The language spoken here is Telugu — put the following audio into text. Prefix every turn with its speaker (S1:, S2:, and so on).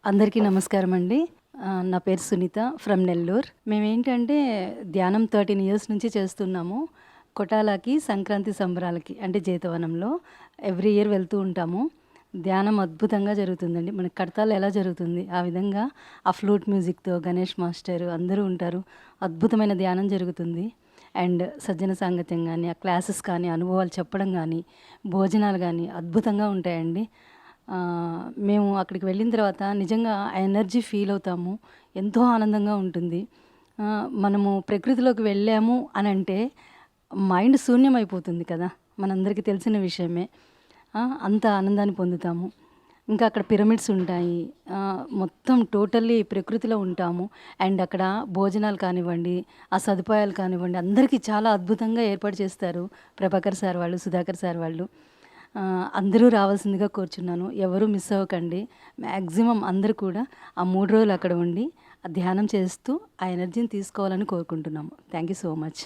S1: అందరికీ నమస్కారం అండి. నా పేరు సునీత ఫ్రమ్ నెల్లూరు. మేమేంటంటే ధ్యానం 13 ఇయర్స్ నుంచి చేస్తున్నాము. కొటాలాకి సంక్రాంతి సంబరాలకి అంటే జేతవనంలో ఎవ్రీ ఇయర్ వెళ్తూ ఉంటాము. ధ్యానం అద్భుతంగా జరుగుతుందండి. మనకి కడతాల్లో ఎలా జరుగుతుంది ఆ విధంగా ఆ ఫ్లూట్ మ్యూజిక్‌తో గణేష్ మాస్టర్ అందరూ ఉంటారు. అద్భుతమైన ధ్యానం జరుగుతుంది. అండ్ సజ్జన సాంగత్యం గానీ, ఆ క్లాసెస్ కానీ, అనుభవాలు చెప్పడం గానీ, భోజనాలు గానీ అద్భుతంగా ఉంటాయండి. మేము అక్కడికి వెళ్ళిన తర్వాత నిజంగా ఆ ఎనర్జీ ఫీల్ అవుతాము. ఎంతో ఆనందంగా ఉంటుంది. మనము ప్రకృతిలోకి వెళ్ళాము అనంటే మైండ్ శూన్యమైపోతుంది కదా! మనందరికీ తెలిసిన విషయమే. అంత ఆనందాన్ని పొందుతాము. ఇంకా అక్కడ పిరమిడ్స్ ఉంటాయి. మొత్తం టోటల్లీ ప్రకృతిలో ఉంటాము. అండ్ అక్కడ భోజనాలు కానివ్వండి, ఆ సదుపాయాలు కానివ్వండి, అందరికీ చాలా అద్భుతంగా ఏర్పాటు చేస్తారు. ప్రభాకర్ సార్ వాళ్ళు, సుధాకర్ సార్ వాళ్ళు. అందరూ రావాల్సిందిగా కోరుచున్నాను. ఎవరు మిస్ అవ్వకండి. మ్యాక్సిమం అందరూ కూడా ఆ 3 రోజులు అక్కడ ఉండి ధ్యానం చేస్తూ ఆ ఎనర్జీని తీసుకోవాలని కోరుకుంటున్నాము. Thank you so much.